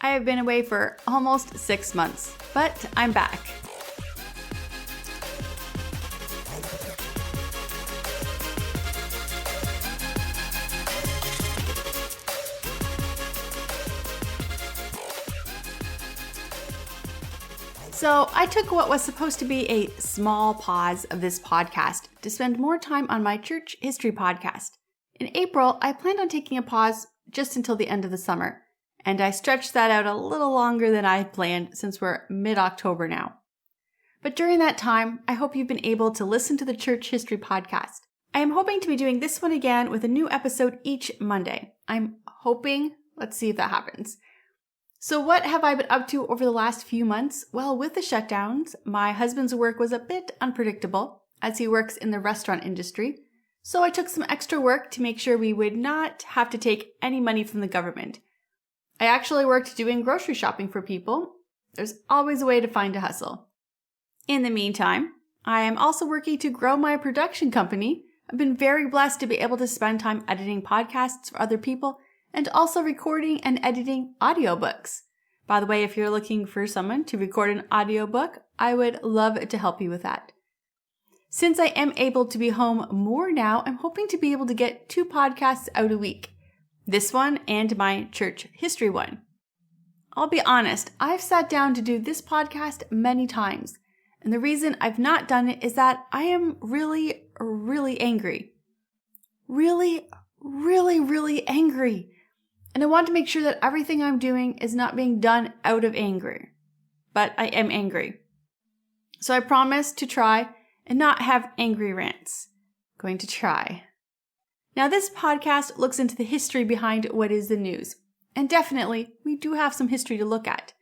I have been away for almost 6 months, but I'm back. So I took what was supposed to be a small pause of this podcast to spend more time on my church history podcast. In April, I planned on taking a pause just until the end of the summer, and I stretched that out a little longer than I had planned since we're mid-October now. But during that time, I hope you've been able to listen to the church history podcast. I am hoping to be doing this one again with a new episode each Monday. I'm hoping, let's see if that happens. So what have I been up to over the last few months? Well, with the shutdowns, my husband's work was a bit unpredictable as he works in the restaurant industry. So I took some extra work to make sure we would not have to take any money from the government. I actually worked doing grocery shopping for people. There's always a way to find a hustle. In the meantime, I am also working to grow my production company. I've been very blessed to be able to spend time editing podcasts for other people and also recording and editing audiobooks. By the way, if you're looking for someone to record an audiobook, I would love to help you with that. Since I am able to be home more now, I'm hoping to be able to get 2 podcasts out a week. This one and my church history one. I'll be honest, I've sat down to do this podcast many times, and the reason I've not done it is that I am really, really angry. Really angry. And I want to make sure that everything I'm doing is not being done out of anger. But I am angry. So I promise to try and not have angry rants. Going to try. Now this podcast looks into the history behind what is the news. And definitely, we do have some history to look at.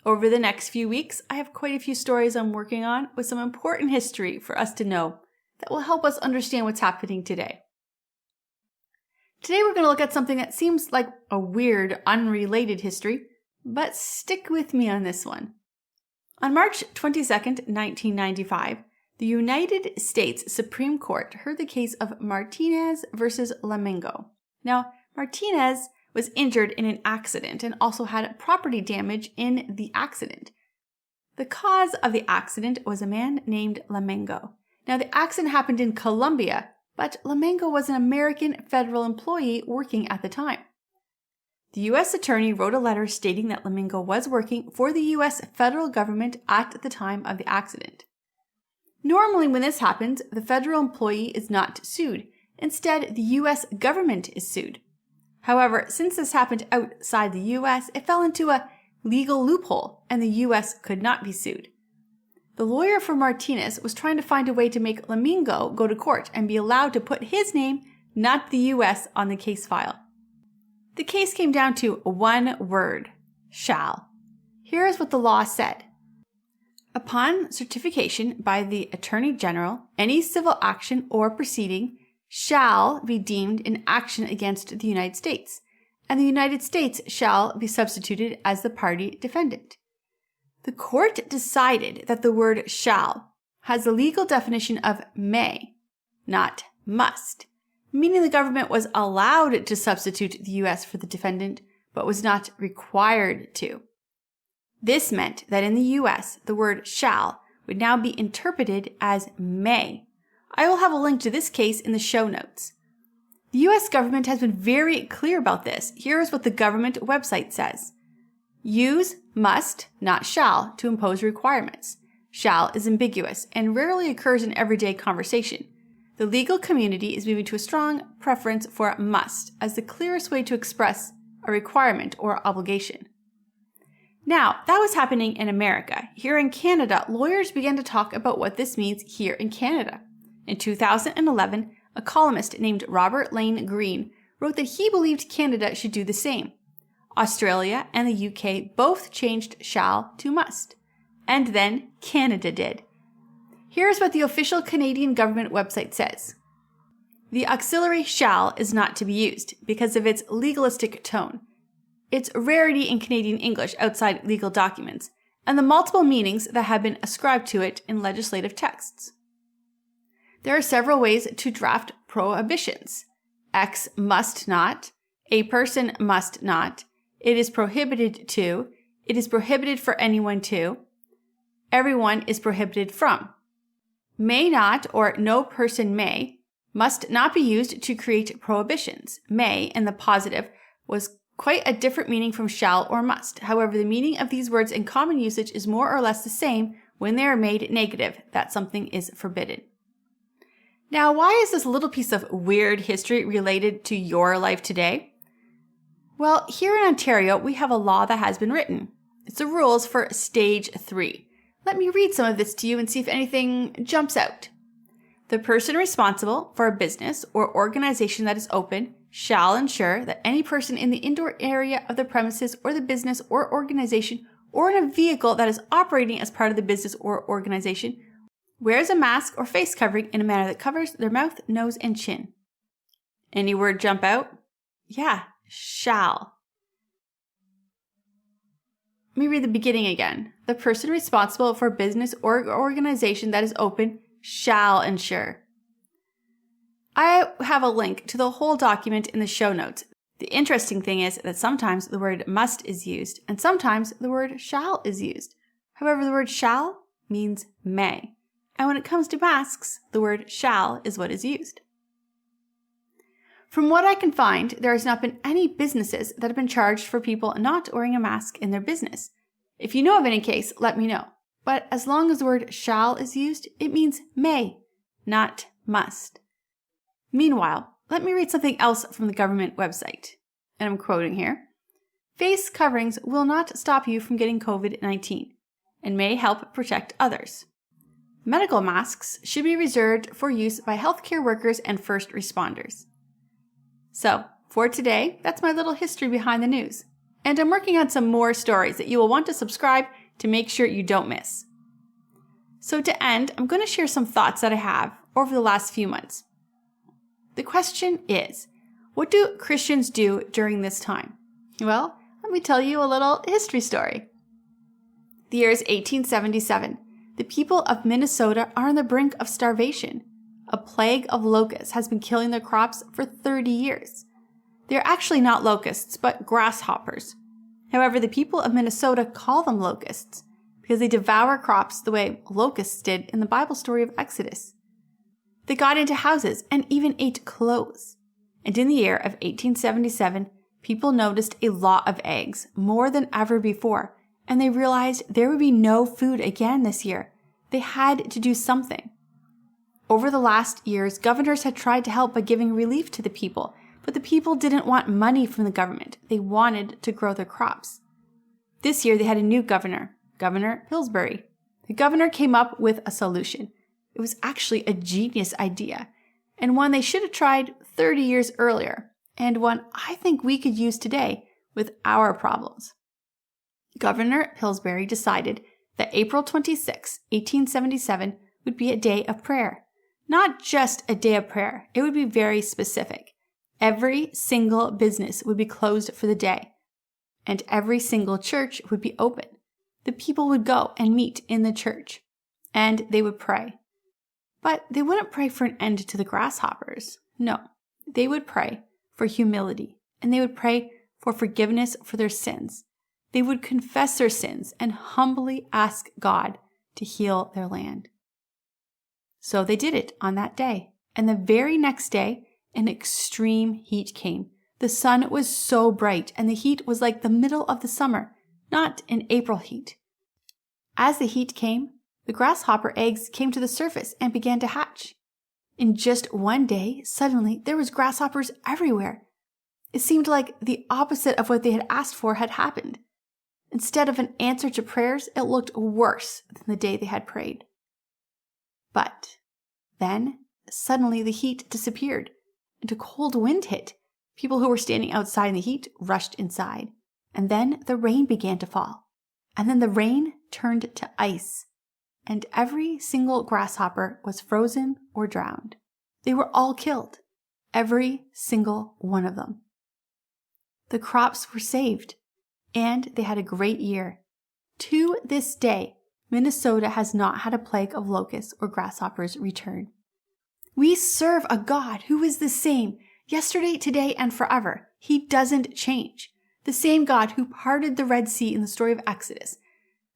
Over the next few weeks, I have quite a few stories I'm working on with some important history for us to know that will help us understand what's happening today. Today we're going to look at something that seems like a weird, unrelated history, but stick with me on this one. On March 22nd, 1995, the United States Supreme Court heard the case of Martinez versus Lamengo. Now, Martinez was injured in an accident and also had property damage in the accident. The cause of the accident was a man named Lamengo. Now, the accident happened in Colombia, but Lamengo was an American federal employee working at the time. The U.S. attorney wrote a letter stating that Lamengo was working for the U.S. federal government at the time of the accident. Normally, when this happens, the federal employee is not sued. Instead, the U.S. government is sued. However, since this happened outside the U.S., it fell into a legal loophole, and the U.S. could not be sued. The lawyer for Martinez was trying to find a way to make Lamengo go to court and be allowed to put his name, not the U.S., on the case file. The case came down to one word: shall. Here is what the law said. Upon certification by the Attorney General, any civil action or proceeding shall be deemed an action against the United States, and the United States shall be substituted as the party defendant. The court decided that the word shall has the legal definition of may, not must, meaning the government was allowed to substitute the U.S. for the defendant, but was not required to. This meant that in the U.S., the word shall would now be interpreted as may. I will have a link to this case in the show notes. The U.S. government has been very clear about this. Here is what the government website says. Use must, not shall, to impose requirements. Shall is ambiguous and rarely occurs in everyday conversation. The legal community is moving to a strong preference for must as the clearest way to express a requirement or obligation. Now, that was happening in America. Here in Canada, lawyers began to talk about what this means here in Canada. In 2011, a columnist named Robert Lane Green wrote that he believed Canada should do the same. Australia and the UK both changed shall to must. And then Canada did. Here's what the official Canadian government website says. The auxiliary shall is not to be used because of its legalistic tone, its rarity in Canadian English outside legal documents, and the multiple meanings that have been ascribed to it in legislative texts. There are several ways to draft prohibitions. X must not, a person must not, it is prohibited to, it is prohibited for anyone to, everyone is prohibited from. May not or no person may must not be used to create prohibitions. May, in the positive, was quite a different meaning from shall or must. However, the meaning of these words in common usage is more or less the same when they are made negative, that something is forbidden. Now, why is this little piece of weird history related to your life today? Well, here in Ontario, we have a law that has been written. It's the rules for Stage 3. Let me read some of this to you and see if anything jumps out. The person responsible for a business or organization that is open shall ensure that any person in the indoor area of the premises or the business or organization or in a vehicle that is operating as part of the business or organization wears a mask or face covering in a manner that covers their mouth, nose, and chin. Any word jump out? Yeah, shall. Let me read the beginning again. The person responsible for a business or organization that is open shall ensure. I have a link to the whole document in the show notes. The interesting thing is that sometimes the word must is used and sometimes the word shall is used. However, the word shall means may. And when it comes to masks, the word shall is what is used. From what I can find, there has not been any businesses that have been charged for people not wearing a mask in their business. If you know of any case, let me know. But as long as the word shall is used, it means may, not must. Meanwhile, let me read something else from the government website. And I'm quoting here. Face coverings will not stop you from getting COVID-19 and may help protect others. Medical masks should be reserved for use by healthcare workers and first responders. So, for today, that's my little history behind the news. And I'm working on some more stories that you will want to subscribe to make sure you don't miss. So to end, I'm going to share some thoughts that I have over the last few months. The question is, what do Christians do during this time? Well, let me tell you a little history story. The year is 1877. The people of Minnesota are on the brink of starvation. A plague of locusts has been killing their crops for 30 years. They're actually not locusts, but grasshoppers. However, the people of Minnesota call them locusts because they devour crops the way locusts did in the Bible story of Exodus. They got into houses and even ate clothes. And in the year of 1877, people noticed a lot of eggs, more than ever before, and they realized there would be no food again this year. They had to do something. Over the last years, governors had tried to help by giving relief to the people, but the people didn't want money from the government. They wanted to grow their crops. This year, they had a new governor, Governor Pillsbury. The governor came up with a solution. It was actually a genius idea, and one they should have tried 30 years earlier, and one I think we could use today with our problems. Governor Pillsbury decided that April 26, 1877 would be a day of prayer. Not just a day of prayer, it would be very specific. Every single business would be closed for the day, and every single church would be open. The people would go and meet in the church, and they would pray. But they wouldn't pray for an end to the grasshoppers. No, they would pray for humility, and they would pray for forgiveness for their sins. They would confess their sins and humbly ask God to heal their land. So they did it on that day. And the very next day, an extreme heat came. The sun was so bright, and the heat was like the middle of the summer, not an April heat. As the heat came, the grasshopper eggs came to the surface and began to hatch. In just one day, suddenly there was grasshoppers everywhere. It seemed like the opposite of what they had asked for had happened. Instead of an answer to prayers, it looked worse than the day they had prayed. But then, suddenly the heat disappeared, and a cold wind hit. People who were standing outside in the heat rushed inside. And then the rain began to fall. And then the rain turned to ice. And every single grasshopper was frozen or drowned. They were all killed. Every single one of them. The crops were saved. And they had a great year. To this day, Minnesota has not had a plague of locusts or grasshoppers return. We serve a God who is the same yesterday, today, and forever. He doesn't change. The same God who parted the Red Sea in the story of Exodus,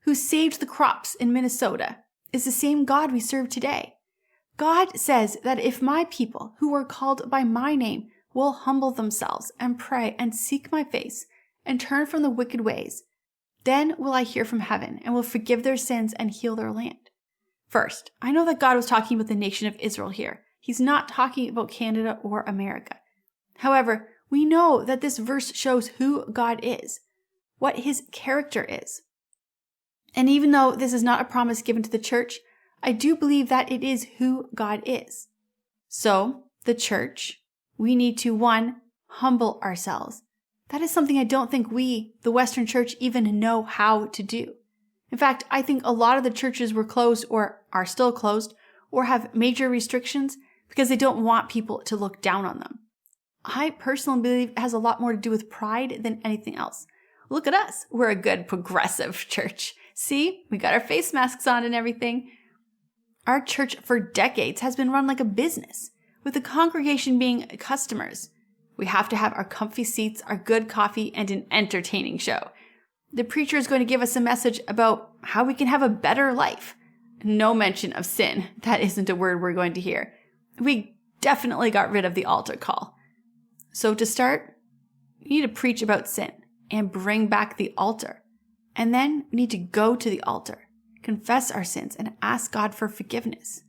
who saved the crops in Minnesota, is the same God we serve today. God says that if my people, who are called by my name, will humble themselves and pray and seek my face and turn from the wicked ways, then will I hear from heaven and will forgive their sins and heal their land. First, I know that God was talking about the nation of Israel here. He's not talking about Canada or America. However, we know that this verse shows who God is, what his character is. And even though this is not a promise given to the church, I do believe that it is who God is. So, the church, we need to, 1, humble ourselves. That is something I don't think we, the Western church, even know how to do. In fact, I think a lot of the churches were closed or are still closed or have major restrictions because they don't want people to look down on them. I personally believe it has a lot more to do with pride than anything else. Look at us. We're a good progressive church. See, we got our face masks on and everything. Our church for decades has been run like a business, with the congregation being customers. We have to have our comfy seats, our good coffee, and an entertaining show. The preacher is going to give us a message about how we can have a better life. No mention of sin. That isn't a word we're going to hear. We definitely got rid of the altar call. So to start, we need to preach about sin and bring back the altar. And then we need to go to the altar, confess our sins, and ask God for forgiveness.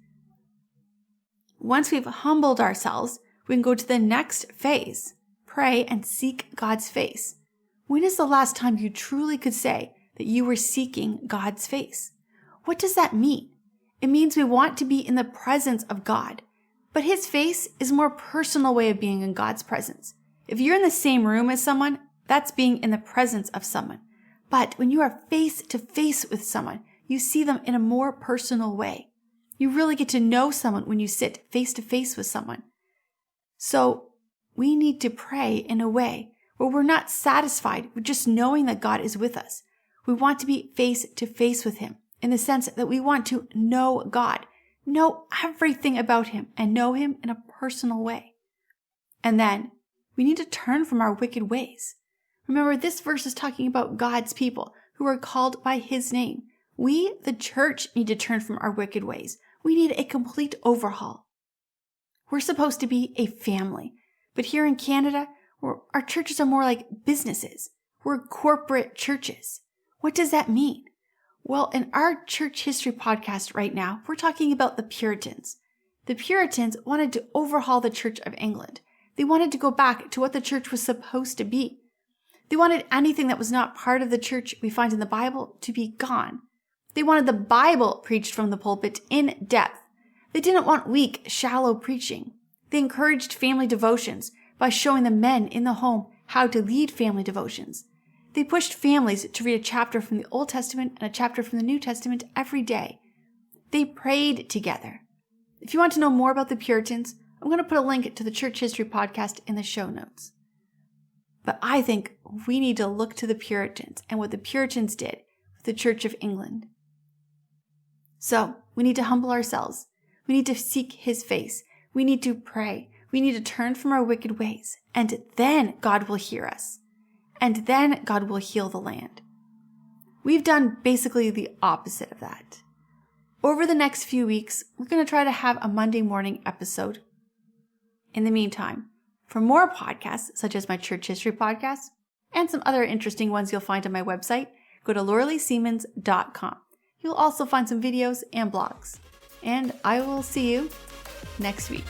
Once we've humbled ourselves, we can go to the next phase, pray and seek God's face. When is the last time you truly could say that you were seeking God's face? What does that mean? It means we want to be in the presence of God, but his face is a more personal way of being in God's presence. If you're in the same room as someone, that's being in the presence of someone. But when you are face to face with someone, you see them in a more personal way. You really get to know someone when you sit face to face with someone. So we need to pray in a way where we're not satisfied with just knowing that God is with us. We want to be face to face with him in the sense that we want to know God, know everything about him, and know him in a personal way. And then we need to turn from our wicked ways. Remember, this verse is talking about God's people who are called by his name. We, the church, need to turn from our wicked ways. We need a complete overhaul. We're supposed to be a family, but here in Canada, our churches are more like businesses. We're corporate churches. What does that mean? Well, in our church history podcast right now, we're talking about the Puritans. The Puritans wanted to overhaul the Church of England. They wanted to go back to what the church was supposed to be. They wanted anything that was not part of the church we find in the Bible to be gone. They wanted the Bible preached from the pulpit in depth. They didn't want weak, shallow preaching. They encouraged family devotions by showing the men in the home how to lead family devotions. They pushed families to read a chapter from the Old Testament and a chapter from the New Testament every day. They prayed together. If you want to know more about the Puritans, I'm going to put a link to the Church History podcast in the show notes. But I think we need to look to the Puritans and what the Puritans did with the Church of England. So we need to humble ourselves. We need to seek his face. We need to pray. We need to turn from our wicked ways. And then God will hear us. And then God will heal the land. We've done basically the opposite of that. Over the next few weeks, we're going to try to have a Monday morning episode. In the meantime, for more podcasts, such as my church history podcast, and some other interesting ones you'll find on my website, go to lauraleesiemens.com. You'll also find some videos and blogs. And I will see you next week.